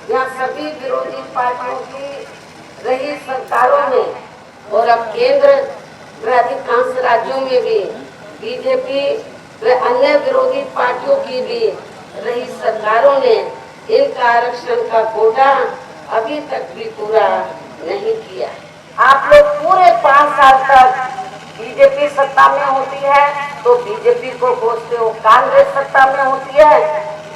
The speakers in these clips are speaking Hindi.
यहाँ सभी विरोधी पार्टियों की रही सरकारों में और अब केंद्र व अधिकांश राज्यों में भी बीजेपी व अन्य विरोधी पार्टियों की भी रही सरकारों ने इनका आरक्षण का कोटा अभी तक भी पूरा नहीं किया। आप लोग पूरे 5 साल तक बीजेपी सत्ता में होती है तो बीजेपी को कोसते हो, कांग्रेस सत्ता में होती है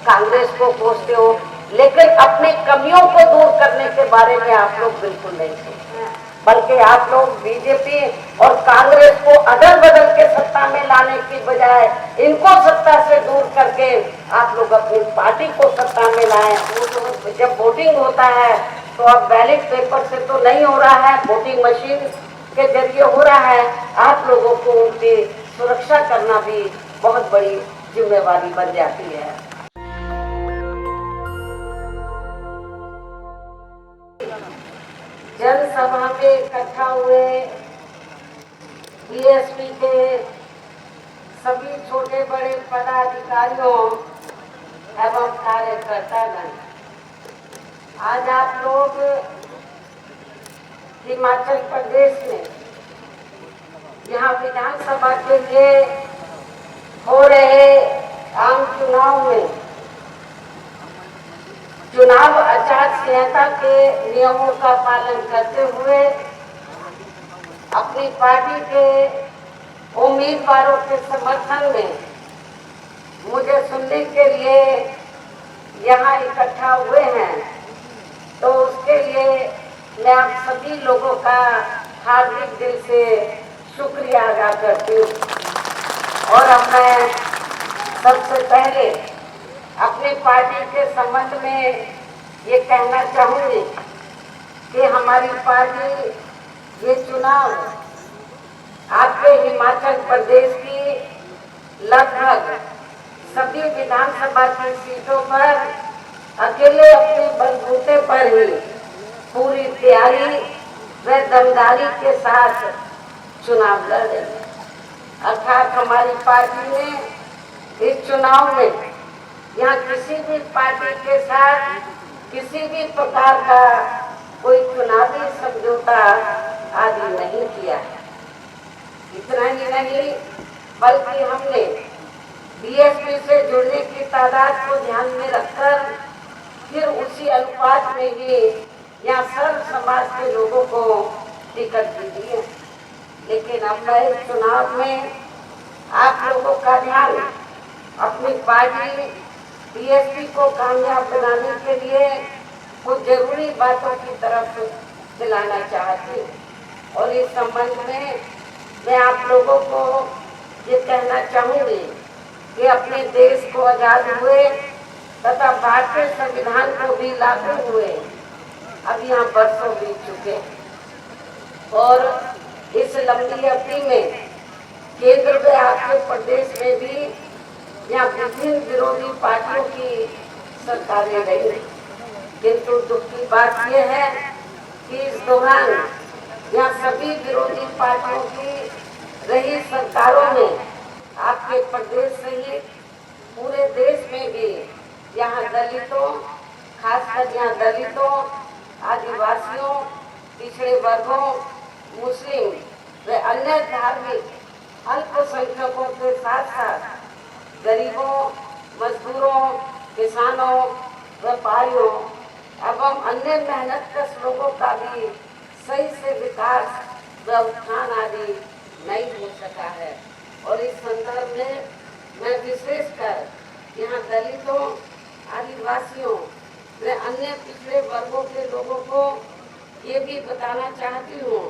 कांग्रेस को कोसते हो, लेकिन अपनी कमियों को दूर करने के बारे में आप लोग बिल्कुल नहीं सोचते, बल्कि आप लोग बीजेपी और कांग्रेस को अदल बदल के सत्ता में लाने की बजाय इनको सत्ता से दूर करके आप लोग अपनी पार्टी को सत्ता में लाएं। जब वोटिंग होता है तो अब बैलेट पेपर से तो नहीं हो रहा है, वोटिंग मशीन के जरिए हो रहा है। आप लोगों को उनकी सुरक्षा करना भी बहुत बड़ी जिम्मेवारी बन जाती है। जनसभा में इकट्ठा हुए बीएसपी के सभी छोटे बड़े पदाधिकारियों एवं कार्यकर्तागण, आज आप लोग हिमाचल प्रदेश में यहाँ विधानसभा के लिए हो रहे आम चुनाव में चुनाव आचार संहिता के नियमों का पालन करते हुए अपनी पार्टी के उम्मीदवारों के समर्थन में मुझे सुनने के लिए यहाँ इकट्ठा हुए हैं, तो उसके लिए मैं आप सभी लोगों का हार्दिक दिल से शुक्रिया अदा करती हूँ। और अब मैं सबसे पहले अपनी पार्टी के संबंध में ये कहना चाहूँगी कि हमारी पार्टी ये चुनाव आपके हिमाचल प्रदेश की लगभग सभी विधानसभा की सीटों पर अकेले अपने बलबूते पर ही पूरी तैयारी व दमदारी के साथ चुनाव लड़ रही है। अर्थात हमारी पार्टी ने इस चुनाव में यहाँ किसी भी पार्टी के साथ किसी भी प्रकार का कोई चुनावी समझौता आदि नहीं किया है। इतना ही नहीं, बल्कि हमने बीएसपी से जुड़ने की तादाद को ध्यान में रखकर फिर उसी अनुपात में ही यहाँ सर्व समाज के लोगों को टिकट भी दी है। लेकिन अब इस चुनाव में आप लोगों का ध्यान अपनी पार्टी बीएसपी को कामयाब बनाने के लिए कुछ जरूरी बातों की तरफ दिलाना चाहती हूँ। और इस संबंध में मैं आप लोगों को ये कहना चाहूँगी कि अपने देश को आजाद हुए तथा भारतीय संविधान को भी लागू हुए अब यहाँ बरसों बीत चुके हैं और इस लंबी अवधि में केंद्र में आपके प्रदेश में भी यहाँ विभिन्न विरोधी पार्टियों की सरकारें रही, किंतु दुख की बात यह है कि इस दौरान यहाँ सभी विरोधी पार्टियों की रही सरकारों में आपके प्रदेश सहित पूरे देश में भी यहाँ दलितों, खासकर यहाँ दलितों, आदिवासियों, पिछड़े वर्गों, मुस्लिम व अन्य धार्मिक अल्पसंख्यकों के साथ साथ गरीबों, मजदूरों, किसानों, व्यापारियों एवं अन्य मेहनतकश लोगों का भी सही से विकास व उत्थान आदि नहीं हो सका है। और इस संदर्भ में मैं विशेषकर यहाँ दलितों, आदिवासियों व अन्य पिछड़े वर्गों के लोगों को ये भी बताना चाहती हूँ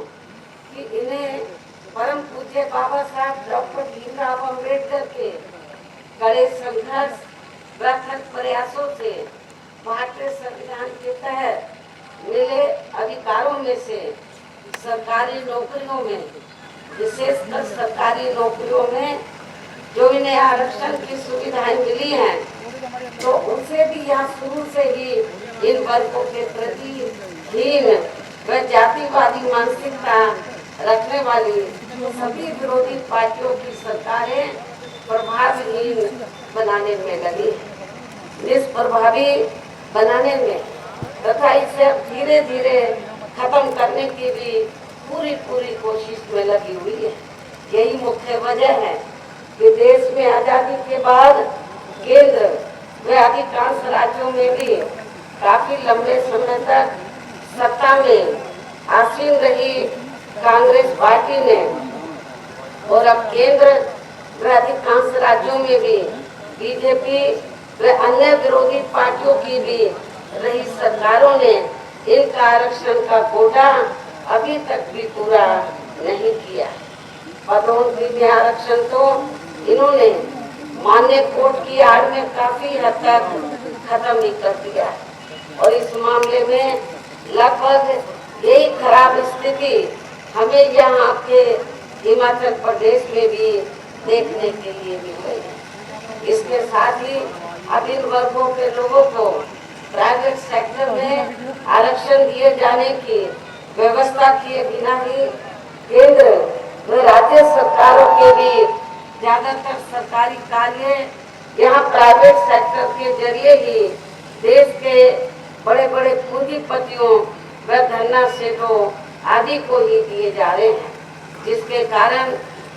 कि इन्हें परम पूज्य बाबा साहब डॉक्टर भीमराव अम्बेडकर के कड़े संघर्ष व प्रयासों से भारतीय संविधान के तहत मिले अधिकारों में से सरकारी नौकरियों में, विशेषकर सरकारी नौकरियों में जो इन्हें आरक्षण की सुविधाएं मिली हैं, तो उनसे भी यहाँ शुरू से ही इन वर्गों के प्रति हीन व जातिवादी मानसिकता रखने वाली सभी विरोधी पार्टियों की सरकारें प्रभावहीन बनाने में लगी। निष्प्रभावी बनाने में इसे अब धीरे धीरे खत्म करने की भी पूरी कोशिश में लगी हुई है। यही मुख्य वजह है कि देश में आजादी के बाद केंद्र व अधिकांश राज्यों में भी काफी लंबे समय तक सत्ता में आसीन रही कांग्रेस पार्टी ने, और अब केंद्र व अधिकांश राज्यों में भी बीजेपी व अन्य विरोधी पार्टियों की भी रही सरकारों ने इनका आरक्षण का कोटा अभी तक भी पूरा नहीं किया। पदोन्नति में आरक्षण तो इन्होंने मान्य कोर्ट की आड़ में काफी हद तक खत्म ही कर दिया, और इस मामले में लगभग यही खराब स्थिति हमें यहाँ आपके हिमाचल प्रदेश में भी देखने के लिए मिल रही है। इसके साथ ही अब इन वर्गों के लोगों को प्राइवेट सेक्टर में आरक्षण दिए जाने की व्यवस्था किए बिना ही केंद्र व राज्य सरकारों के भी ज्यादातर सरकारी कार्य यहाँ प्राइवेट सेक्टर के जरिए ही देश के बड़े बड़े पूंजीपतियों व धन्ना सेठों आदि को ही दिए जा रहे हैं, जिसके कारण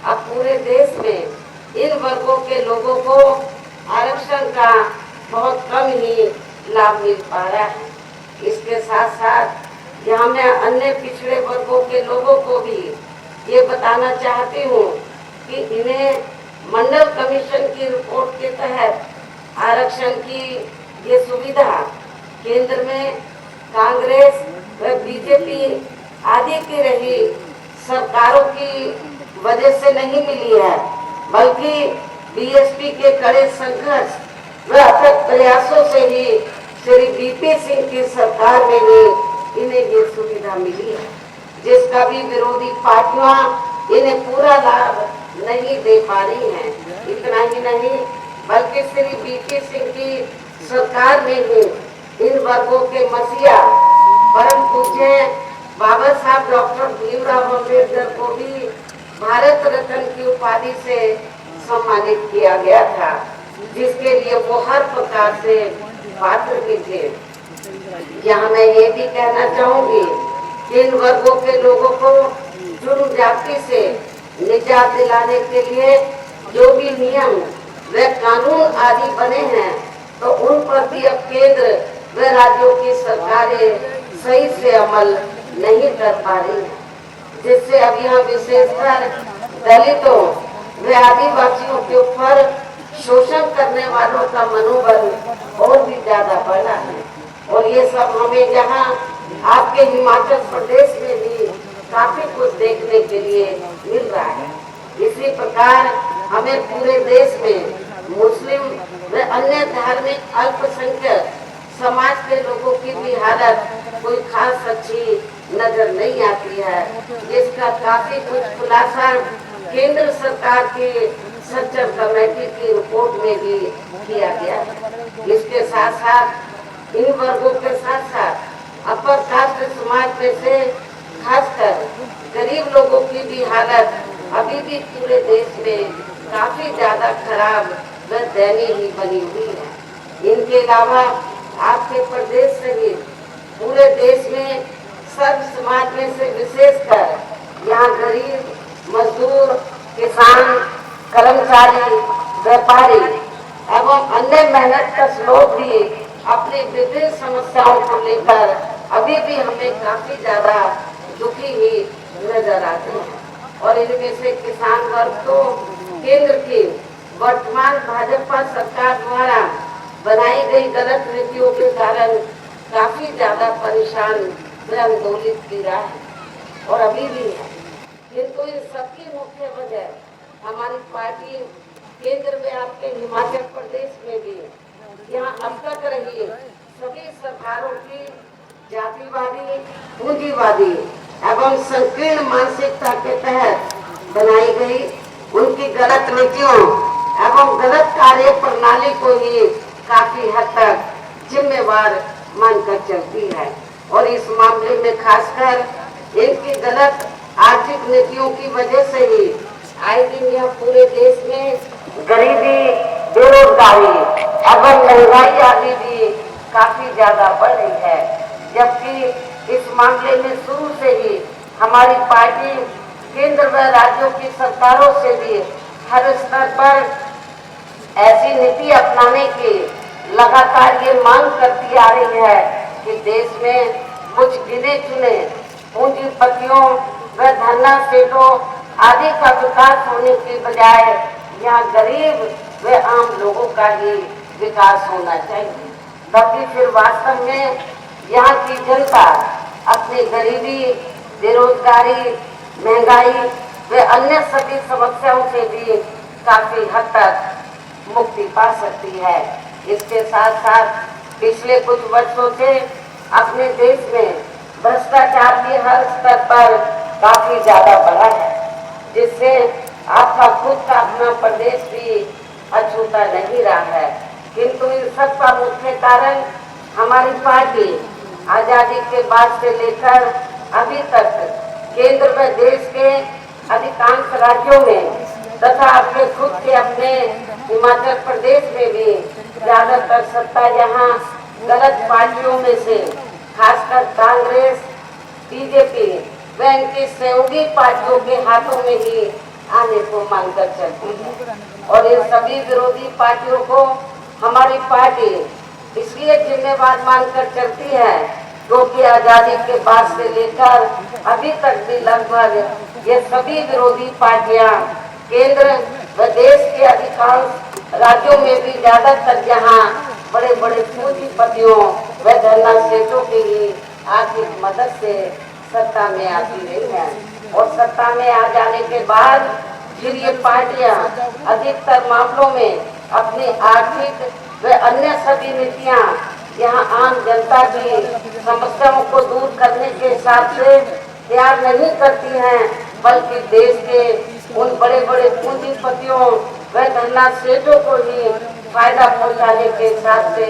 अब पूरे देश में इन वर्गों के लोगों को आरक्षण का बहुत कम ही लाभ मिल पा रहा है। इसके साथ साथ यहाँ मैं अन्य पिछड़े वर्गों के लोगों को भी ये बताना चाहती हूँ कि इन्हें मंडल कमीशन की रिपोर्ट के तहत आरक्षण की ये सुविधा केंद्र में कांग्रेस व बीजेपी आदि की रही सरकारों की वजह से नहीं मिली है, बल्कि बीएसपी के कड़े संघर्ष व अथक प्रयासों से ही श्री बीपी सिंह की सरकार में ही इन्हें ये सुविधा मिली है, जिसका भी विरोधी पार्टियां इन्हें पूरा लाभ नहीं दे पा रही हैं। इतना ही नहीं बल्कि श्री बीपी सिंह की सरकार में ही इन वर्गों के मसीहा परम पूज्य बाबा साहब डॉक्टर भीमराव अम्बेडकर को भी भारत रत्न की उपाधि से सम्मानित किया गया था, जिसके लिए वो हर प्रकार से पात्र भी थे। यहाँ मैं ये भी कहना चाहूंगी कि इन वर्गों के लोगों को जुर्म जाति से निजात दिलाने के लिए जो भी नियम व कानून आदि बने हैं, तो उन पर भी अब केंद्र व राज्यों की सरकारें सही से अमल नहीं कर पा रही हैं, जिससे अब यहाँ विशेषकर दलितों व आदिवासियों के ऊपर शोषण करने वालों का मनोबल और भी ज्यादा बढ़ा है। और ये सब हमें यहाँ आपके हिमाचल प्रदेश में भी काफी कुछ देखने के लिए मिल रहा है। इसी प्रकार हमें पूरे देश में मुस्लिम व अन्य धार्मिक अल्पसंख्यक समाज के लोगों की भी हालत कोई खास अच्छी नजर नहीं आती है, जिसका काफी कुछ खुलासा केंद्र सरकार की सच्चर कमेटी की रिपोर्ट में भी किया गया। इसके साथ साथ इन वर्गों के साथ साथ अपर कास्ट समाज में से खासकर गरीब लोगों की भी हालत अभी भी पूरे देश में काफी ज्यादा खराब व दयनीय ही बनी हुई है। इनके अलावा आपके प्रदेश सहित पूरे देश में सर्व समाज में से विशेषकर यहाँ गरीब, मजदूर, किसान, कर्मचारी, व्यापारी एवं अन्य मेहनतकश लोग भी अपनी विभिन्न समस्याओं को लेकर अभी भी हमें काफी ज्यादा दुखी ही नजर आते हैं। और इनमें से किसान वर्ग तो केंद्र की वर्तमान भाजपा सरकार द्वारा बनाई गई गलत नीतियों के कारण काफी ज्यादा परेशान व आंदोलित की रहा है और अभी भी है। किंतु इन सबकी मुख्य वजह हमारी पार्टी केंद्र में आपके हिमाचल प्रदेश में भी यहाँ अब तक रही सभी सरकारों की जातिवादी, पूंजीवादी एवं संकीर्ण मानसिकता के तहत बनाई गई उनकी गलत नीतियों एवं गलत कार्य प्रणाली को ही काफी हद तक जिम्मेवार मानकर चलती है। और इस मामले में खासकर इनकी गलत आर्थिक नीतियों की वजह से ही आए दिन यह पूरे देश में गरीबी, बेरोजगारी एवं महंगाई आदि भी काफी ज्यादा बढ़ रही है, जबकि मामले में शुरू से ही हमारी पार्टी केंद्र व राज्यों की सरकारों से भी हर स्तर पर ऐसी नीति अपनाने की लगातार ये मांग करती आ रही है कि देश में कुछ गिने चुने पूंजीपतियों व धन्ना सेठों आदि का विकास होने की बजाय यहाँ गरीब व आम लोगों का ही विकास होना चाहिए, ताकि फिर वास्तव में यहाँ की जनता अपनी गरीबी, बेरोजगारी, महंगाई व अन्य सभी समस्याओं से भी काफी हद तक मुक्ति पा सकती है। इसके साथ साथ पिछले कुछ वर्षों से अपने देश में भ्रष्टाचार भी हर स्तर पर काफी ज्यादा बढ़ा है, जिससे आपका खुद का अपना प्रदेश भी अछूता नहीं रहा है। किंतु इन सब का मुख्य कारण हमारी पार्टी आजादी के बाद से लेकर अभी तक केंद्र व देश के अधिकांश राज्यों में तथा अपने खुद के अपने हिमाचल प्रदेश में भी ज्यादातर सत्ता यहाँ गलत पार्टियों में से खासकर कांग्रेस, बीजेपी व इनकी सहयोगी पार्टियों के हाथों में ही आने को मांगकर चलती है। और इन सभी विरोधी पार्टियों को हमारी पार्टी इसलिए जिम्मेवार मानकर चलती है क्योंकि आजादी के बाद से लेकर अभी तक भी लगभग ये सभी विरोधी पार्टियां केंद्र व देश के अधिकांश राज्यों में भी ज्यादातर यहाँ बड़े बड़े पूंजीपतियों व धन्ना सेठों की ही आर्थिक मदद से सत्ता में आती रही है। और सत्ता में आ जाने के बाद फिर ये पार्टियां अधिकतर मामलों में अपनी आर्थिक व अन्य सभी नीतियां यहाँ आम जनता की समस्याओं को दूर करने के हिसाब से तैयार नहीं करती हैं, बल्कि देश के उन बड़े बड़े पूंजीपतियों व धन्ना सेठों को ही फायदा पहुंचाने के हिसाब से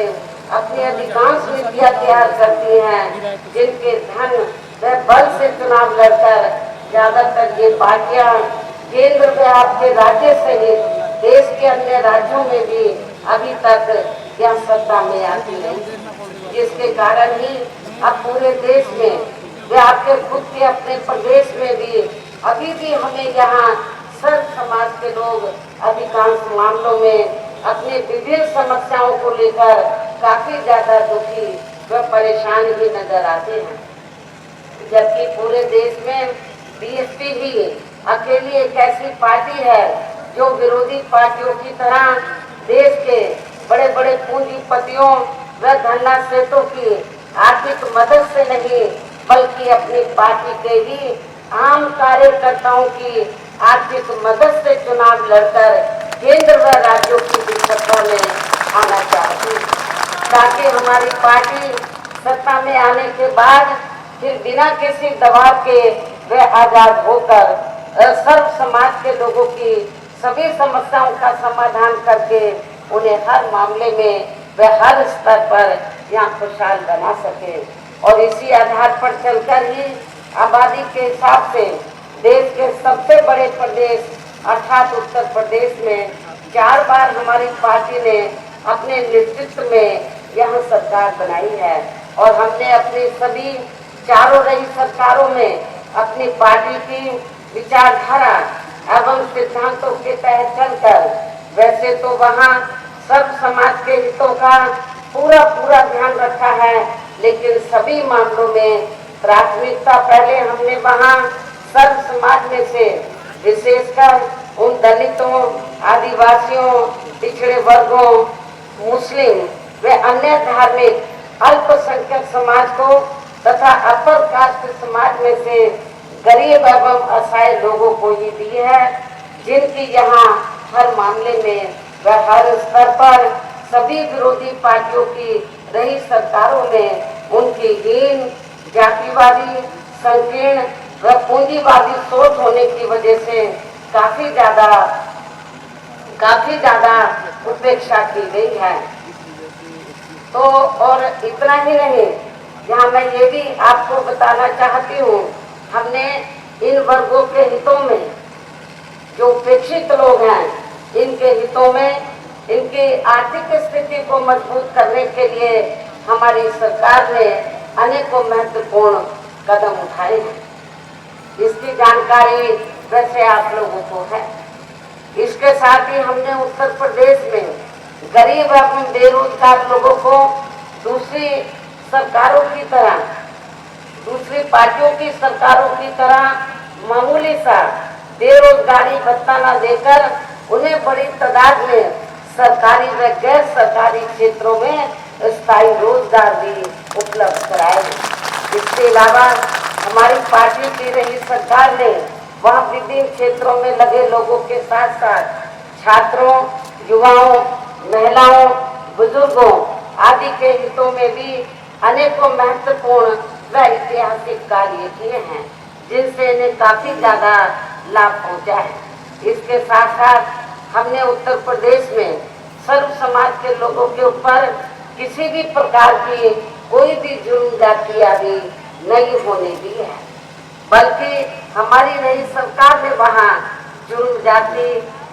अपनी अधिकांश नीतियां तैयार करती हैं, जिनके धन व बल से चुनाव लड़कर ज्यादातर ये पार्टियां केंद्र व आपके राज्य सहित देश के अन्य राज्यों में भी अभी तक यह सत्ता में आती रही, जिसके कारण ही अब पूरे देश में व आपके खुद के अपने प्रदेश में भी अभी भी हमें यहाँ सर्व समाज के लोग अधिकांश मामलों में अपने विभिन्न समस्याओं को लेकर काफी ज्यादा दुखी व परेशान भी नजर आते हैं। जबकि पूरे देश में बीएसपी ही अकेली एक ऐसी पार्टी है जो विरोधी पार्टियों की तरह देश के बड़े बड़े पूंजीपतियों व धन्ना सेठों की आर्थिक मदद से नहीं, बल्कि अपनी पार्टी के ही आम कार्यकर्ताओं की आर्थिक मदद से चुनाव लड़कर केंद्र व राज्यों की भी सत्ता में आना चाहती है, ताकि हमारी पार्टी सत्ता में आने के बाद फिर बिना किसी दबाव के वे आजाद होकर सर्व समाज के लोगों की सभी समस्याओं का समाधान करके उन्हें हर मामले में वे हर स्तर पर यहाँ खुशहाल बना सके। और इसी आधार पर चलकर ही आबादी के हिसाब से देश के सबसे बड़े प्रदेश अर्थात उत्तर प्रदेश में 4 बार हमारी पार्टी ने अपने नेतृत्व में यह सरकार बनाई है। और हमने अपनी सभी चारों रही सरकारों में अपनी पार्टी की विचारधारा एवं सिद्धांतों के तहत चलकर वैसे तो वहाँ सब समाज के हितों का पूरा ध्यान रखा है, लेकिन सभी मामलों में प्राथमिकता पहले हमने वहाँ सर्व समाज में से विशेषकर उन दलितों, आदिवासियों, पिछड़े वर्गों, मुस्लिम व अन्य धार्मिक अल्पसंख्यक समाज को तथा अपर कास्ट समाज में से गरीब एवं असहाय लोगों को ही दी है, जिनकी यहाँ हर मामले में व हर स्तर पर सभी विरोधी पार्टियों की रही सरकारों में उनकी हीन, जातिवादी, संकीर्ण व पूंजीवादी सोच होने की वजह से काफी ज्यादा उपेक्षा की गई है। तो और इतना ही नहीं, यहाँ मैं ये भी आपको बताना चाहती हूँ, हमने इन वर्गों के हितों में जो उपेक्षित लोग हैं, इनके हितों में इनकी आर्थिक स्थिति को मजबूत करने के लिए हमारी सरकार ने अनेकों महत्वपूर्ण कदम उठाए हैं। इसकी जानकारी वैसे आप लोगों को है। इसके साथ ही हमने उत्तर प्रदेश में गरीब एवं बेरोजगार लोगों को दूसरी सरकारों की तरह, दूसरी पार्टियों की सरकारों की तरह मामूली सा बेरोजगारी भत्ता न देकर उन्हें बड़ी तादाद में सरकारी व गैर सरकारी क्षेत्रों में स्थायी रोजगार भी उपलब्ध कराए। इसके अलावा हमारी पार्टी की रही सरकार ने वहाँ विभिन्न क्षेत्रों में लगे लोगों के साथ साथ छात्रों, युवाओं, महिलाओं, बुजुर्गों आदि के हितों में भी अनेकों महत्वपूर्ण व ऐतिहासिक कार्य किए हैं, जिनसे इन्हें काफी ज्यादा लाभ पहुंचा है। इसके साथ साथ हमने उत्तर प्रदेश में सर्व समाज के लोगों के ऊपर किसी भी प्रकार की कोई भी जुर्म जाति आदि नहीं होने दी है, बल्कि हमारी नई सरकार ने वहाँ जुर्म जाति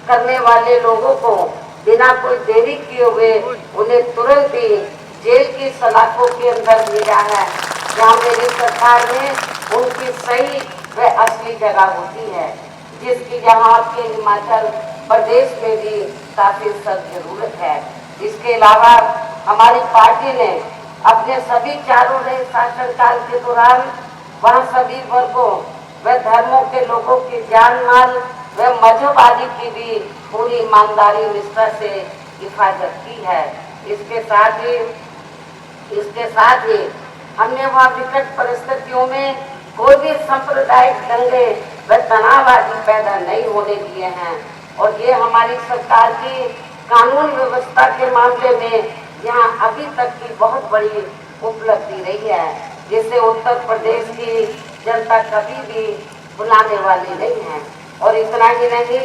करने वाले लोगों को बिना कोई देरी किए हुए उन्हें तुरंत ही जेल की सलाखों के अंदर भेजा है, जहाँ मेरी सरकार में उनकी सही व असली जगह होती है, जिसकी यहाँ आपके हिमाचल प्रदेश में भी काफी सख्त जरूरत है। इसके अलावा हमारी पार्टी ने अपने सभी चारों नए शासनकाल के दौरान वहाँ सभी वर्गों व धर्मों के लोगों की जान माल व मजहब आदि की भी पूरी ईमानदारी निष्ठा से हिफाजत की है। इसके साथ ही हमने वहाँ विकट परिस्थितियों में कोई भी सांप्रदायिक दंगे व तनाव आदि पैदा नहीं होने दिए हैं, और ये हमारी सरकार की कानून व्यवस्था के मामले में यहाँ अभी तक की बहुत बड़ी उपलब्धि रही है, जिसे उत्तर प्रदेश की जनता कभी भी भुलाने वाली नहीं है। और इतना ही नहीं,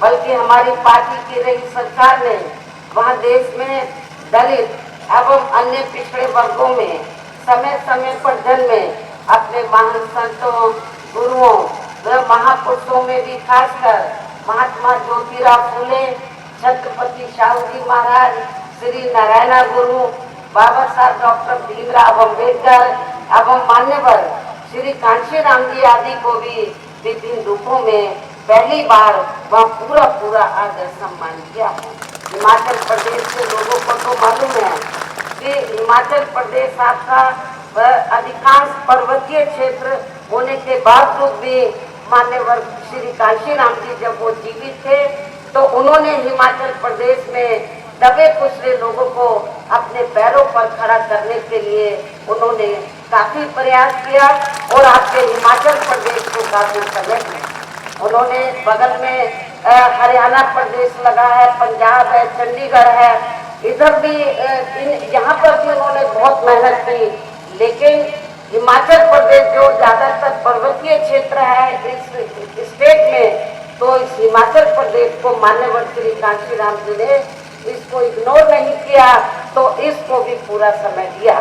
बल्कि हमारी पार्टी की रही सरकार ने वहाँ देश में दलित एवं अन्य पिछड़े वर्गों में समय समय पर जन्मे अपने महान संतों, गुरुओं व महापुरुषों में भी खासकर महात्मा ज्योतिराव फूले, छत्रपति शाहू जी महाराज, श्री नारायण गुरु, बाबा साहब डॉक्टर भीमराव अम्बेडकर एवं मान्यवर श्री कांशीराम जी आदि को भी विभिन्न रूपों में पहली बार वह पूरा आदर सम्मान किया है। हिमाचल प्रदेश के लोगों को तो मालूम है कि हिमाचल प्रदेश आपका अधिकांश पर्वतीय क्षेत्र होने के बावजूद भी मान्यवर श्री कांशीराम जी जब वो जीवित थे तो उन्होंने हिमाचल प्रदेश में दबे कुचले लोगों को अपने पैरों पर खड़ा करने के लिए उन्होंने काफी प्रयास किया, और आपके हिमाचल प्रदेश को काफी समय उन्होंने बगल में हरियाणा प्रदेश लगा है, पंजाब है, चंडीगढ़ है, इधर भी यहाँ पर भी उन्होंने बहुत मेहनत की। लेकिन हिमाचल प्रदेश जो ज्यादातर पर्वतीय क्षेत्र है इस स्टेट में, तो इस हिमाचल प्रदेश को मान्यवर श्री कांशीराम जी ने इसको इग्नोर नहीं किया, तो इसको भी पूरा समय दिया।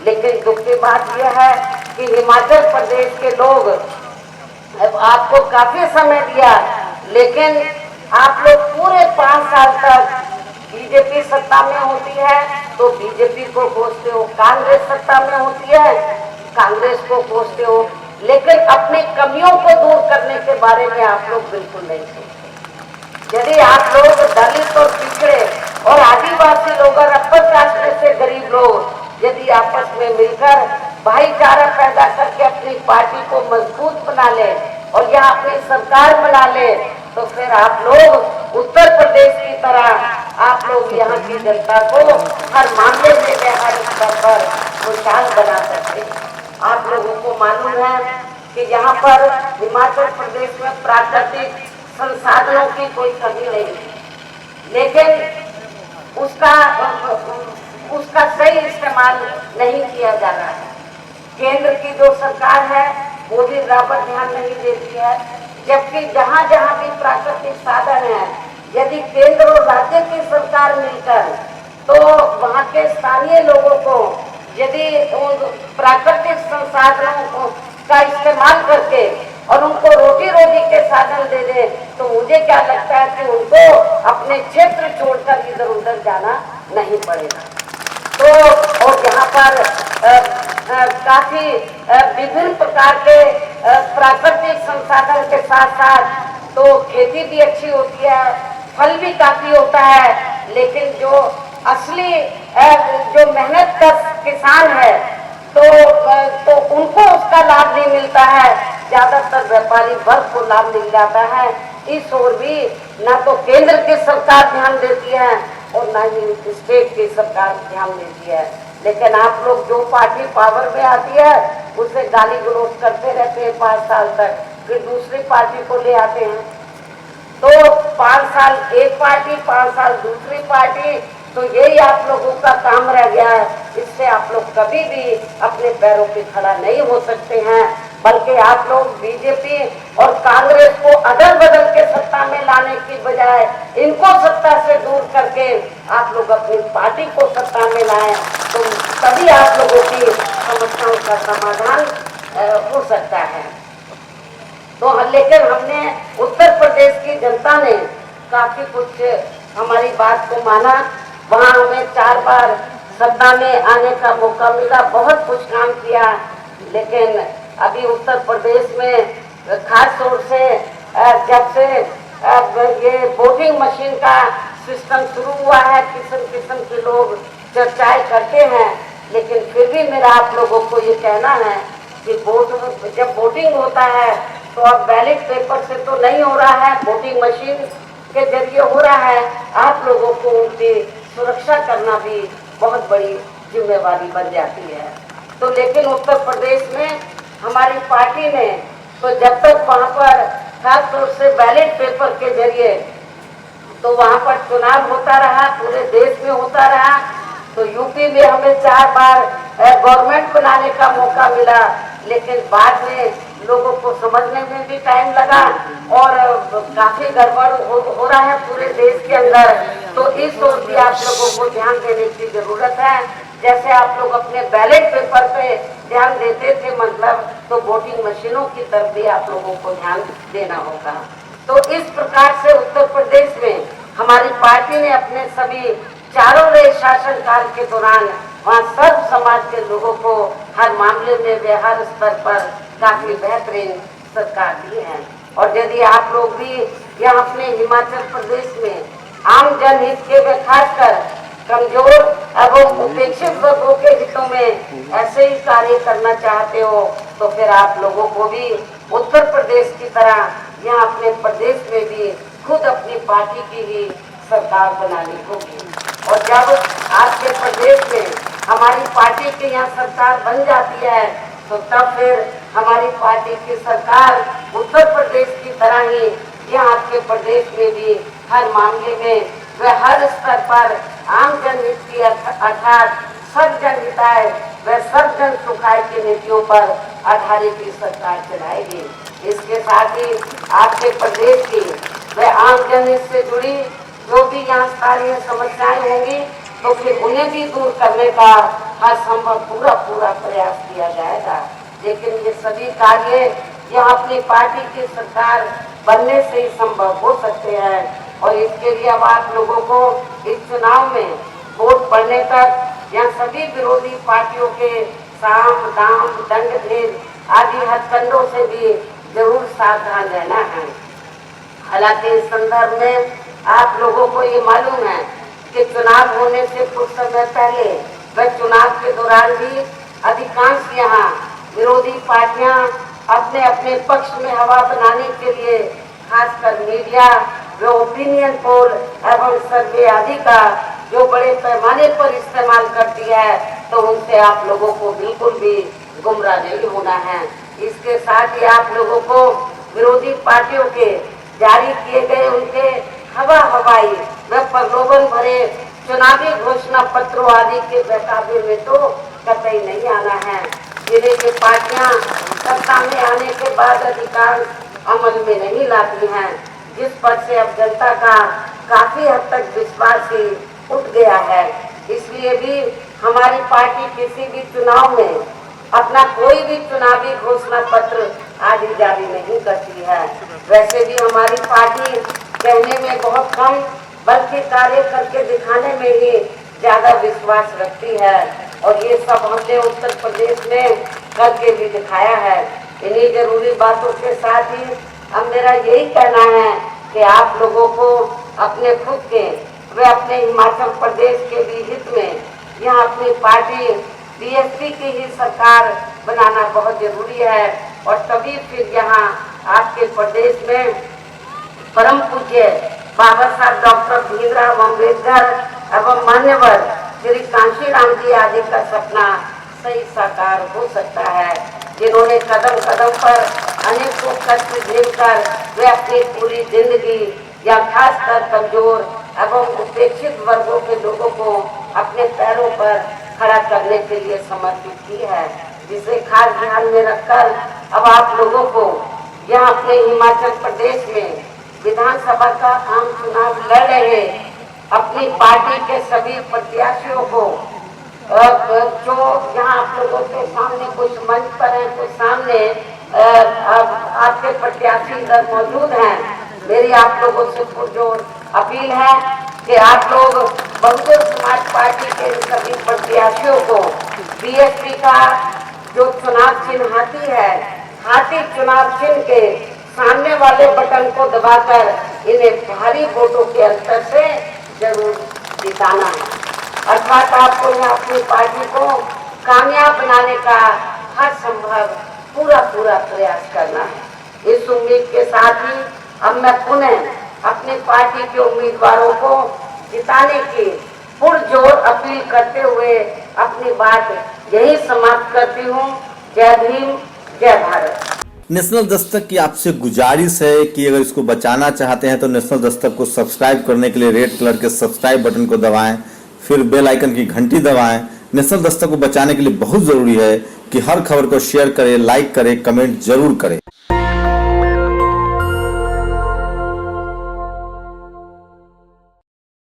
लेकिन दुख की बात यह है कि हिमाचल प्रदेश के लोग आपको काफी समय दिया, लेकिन आप लोग पूरे 5 साल तक बीजेपी सत्ता में होती है तो बीजेपी को कोसते हो, कांग्रेस सत्ता में होती है कांग्रेस को कोसते हो, लेकिन अपनी कमियों को दूर करने के बारे में आप लोग बिल्कुल नहीं सोचते। यदि आप लोग दलित और पिछड़े और आदिवासी लोग और अपर कास्ट में से गरीब लोग यदि आपस में मिलकर भाईचारा पैदा करके अपनी पार्टी को मजबूत बना ले और यहाँ अपनी सरकार बना ले, तो फिर आप लोग उत्तर प्रदेश की तरह आप लोग यहाँ की जनता को हर मामले में हर स्तर पर खुशहाल बना सकते हैं। आप लोगों को मालूम है कि यहाँ पर हिमाचल प्रदेश में प्राकृतिक संसाधनों की कोई कमी नहीं है, लेकिन उसका सही इस्तेमाल नहीं किया जा रहा है। केंद्र की जो सरकार है वो भी बराबर ध्यान नहीं देती है, जबकि जहाँ जहाँ भी प्राकृतिक साधन है, यदि केंद्र और राज्य की सरकार मिलकर तो वहाँ के स्थानीय लोगों को यदि उन प्राकृतिक संसाधनों का इस्तेमाल करके और उनको रोजी रोटी के साधन दे दे, तो मुझे क्या लगता है कि उनको अपने क्षेत्र छोड़कर इधर उधर जाना नहीं पड़ेगा। तो और यहाँ पर काफी विभिन्न प्रकार के प्राकृतिक संसाधन के साथ साथ तो खेती भी अच्छी होती है, फल भी काफी होता है, लेकिन जो असली जो मेहनत का किसान है तो उनको उसका लाभ नहीं मिलता है। ज्यादातर व्यापारी वर्ग को लाभ मिल जाता है। इस ओर भी ना तो केंद्र की सरकार ध्यान देती है और ना ही स्टेट की सरकार ध्यान देती है। लेकिन आप लोग जो पार्टी पावर में आती है उसे गाली गलौज करते रहते हैं 5 साल तक, फिर दूसरी पार्टी को ले आते हैं। तो 5 साल एक पार्टी, 5 साल दूसरी पार्टी, तो यही आप लोगों का काम रह गया है। इससे आप लोग कभी भी अपने पैरों पे खड़ा नहीं हो सकते हैं, बल्कि आप लोग बीजेपी और कांग्रेस को अदल बदल के सत्ता में लाने की बजाय इनको सत्ता से दूर करके आप लोग अपनी पार्टी को सत्ता में लाएं, तो तभी आप लोगों की समस्याओं का समाधान हो सकता है। तो लेकिन हमने उत्तर प्रदेश की जनता ने काफी कुछ हमारी बात को माना। वहाँ हमें 4 बार सत्ता में आने का मौका मिला, बहुत कुछ काम किया। लेकिन अभी उत्तर प्रदेश में खास तौर से जब से ये वोटिंग मशीन का सिस्टम शुरू हुआ है, किस्म किस्म के लोग चर्चाएं करते हैं, लेकिन फिर भी मेरा आप लोगों को ये कहना है कि जब वोटिंग होता है तो अब बैलेट पेपर से तो नहीं हो रहा है, वोटिंग मशीन के जरिए हो रहा है। आप लोगों को उनकी सुरक्षा करना भी बहुत बड़ी जिम्मेवारी बन जाती है। तो लेकिन उत्तर प्रदेश में हमारी पार्टी ने तो जब तक वहाँ पर खास तौर से बैलेट पेपर के जरिए तो वहाँ पर चुनाव होता रहा, पूरे देश में होता रहा। तो यूपी में हमें 4 बार गवर्नमेंट बनाने का मौका मिला, लेकिन बाद में लोगों को समझने में भी टाइम लगा और काफी गड़बड़ हो रहा है पूरे देश के अंदर। तो इस ओर भी आप लोगों को ध्यान देने की जरूरत है। जैसे आप लोग अपने बैलेट पेपर पे ध्यान देते थे, मतलब तो वोटिंग मशीनों की तरफ भी आप लोगों को ध्यान देना होगा। तो इस प्रकार से उत्तर प्रदेश में हमारी पार्टी ने अपने सभी चारों नए शासनकाल के दौरान वहाँ सब समाज के लोगों को हर मामले में वे हर स्तर पर काफी बेहतरीन सरकार दी है। और यदि आप लोग भी यहाँ अपने हिमाचल प्रदेश में आम जनहित के वे खासकर कमजोर एवं उपेक्षित वर्गों के हितों में ऐसे ही कार्य करना चाहते हो, तो फिर आप लोगों को भी उत्तर प्रदेश की तरह यहाँ अपने प्रदेश में भी खुद अपनी पार्टी की ही सरकार बनानी होगी। और जब आपके प्रदेश में हमारी पार्टी की यहाँ सरकार बन जाती है, तो तब फिर हमारी पार्टी की सरकार उत्तर प्रदेश की तरह ही यहाँ आपके प्रदेश में भी हर मामले में व हर स्तर पर आम जनहित की अर्थात सब जनहिताय व सब जन सुखाय की नीतियों पर आधारित की सरकार चलाएगी। इसके साथ ही आपके प्रदेश की व आम जनहित से जुड़ी जो भी यहाँ सारी समस्याएं होंगी, तो फिर उन्हें भी दूर करने का हर संभव पूरा प्रयास किया जाएगा। लेकिन ये सभी कार्य यहाँ अपनी पार्टी की सरकार बनने से ही संभव हो सकते हैं। और इसके लिए अब आप लोगों को इस चुनाव में वोट पड़ने तक यहाँ सभी विरोधी पार्टियों के साम दाम दंड भेद आदि हथकंडों से भी जरूर सावधान रहना है। हालांकि इस संदर्भ में आप लोगों को ये मालूम है कि चुनाव होने से कुछ समय पहले व चुनाव के दौरान भी अधिकांश यहाँ विरोधी पार्टियां अपने अपने पक्ष में हवा बनाने के लिए खासकर मीडिया व ओपिनियन पोल एवं सर्वे आदि का जो बड़े पैमाने पर इस्तेमाल करती है, तो उनसे आप लोगों को बिल्कुल भी गुमराह नहीं होना है। इसके साथ ही आप लोगों को विरोधी पार्टियों के जारी किए गए उनके हवाई व प्रलोभन भरे चुनावी घोषणा पत्रों आदि के बहकावे में तो कतई नहीं आना है। जिन्हें ये पार्टियां सत्ता में आने के बाद अधिकार अमल में नहीं लाती हैं, जिस पर से अब जनता का काफी हद तक विश्वास ही उठ गया है। इसलिए भी हमारी पार्टी किसी भी चुनाव में अपना कोई भी चुनावी घोषणा पत्र आदि जारी नहीं करती है। वैसे भी हमारी पार्टी कहने में बहुत कम बल्कि कार्य करके दिखाने में ही ज्यादा विश्वास रखती है। और ये सब हमने उत्तर प्रदेश में करके भी दिखाया है। इन्हीं जरूरी बातों के साथ ही अब मेरा यही कहना है कि आप लोगों को अपने खुद के वे अपने हिमाचल प्रदेश के भी हित में यहाँ अपनी पार्टी बीएसपी की ही सरकार बनाना बहुत जरूरी है। और तभी फिर यहाँ आपके प्रदेश में परम पूज्य बाबा साहब डॉक्टर भीमराव अम्बेडकर एवं मान्यवर श्री कांशीराम जी आदि का सपना सही साकार हो सकता है, जिन्होंने कदम कदम पर अनेकों कष्ट झेलकर वे अपनी पूरी जिंदगी या खासकर कमजोर एवं उपेक्षित वर्गों के लोगों को अपने पैरों पर खड़ा करने के लिए समर्पित की है, जिसे खास ध्यान में रखकर अब आप लोगों को यहाँ अपने हिमाचल प्रदेश में विधानसभा का आम चुनाव लड़ रहे अपनी पार्टी के सभी प्रत्याशियों को जो यहाँ आप लोगों के सामने कुछ मंच पर हैं, कुछ सामने आपके प्रत्याशी इधर मौजूद हैं, मेरी आप लोगों से पुरजोर अपील है कि आप लोग बहुजन समाज पार्टी के सभी प्रत्याशियों को बीएसपी का जो चुनाव चिन्ह हाथी है, हाथी चुनाव चिन्ह के सामने वाले बटन को दबाकर इन्हें भारी वोटों के अंतर से जरूर जिताना है। अर्थात आपको यहाँ अपनी पार्टी को कामयाब बनाने का हर संभव पूरा प्रयास करना है। इस उम्मीद के साथ ही अब मैं पुनः अपनी पार्टी के उम्मीदवारों को जिताने की पुरजोर अपील करते हुए अपनी बात यही समाप्त करती हूँ। जय भीम, जय भारत। नेशनल दस्तक की आपसे गुजारिश है कि अगर इसको बचाना चाहते हैं तो नेशनल दस्तक को सब्सक्राइब करने के लिए रेड कलर के सब्सक्राइब बटन को दबाएं, फिर बेल आइकन की घंटी दबाएं। नेशनल दस्तक को बचाने के लिए बहुत ज़रूरी है कि हर खबर को शेयर करें, लाइक करें, कमेंट जरूर करें।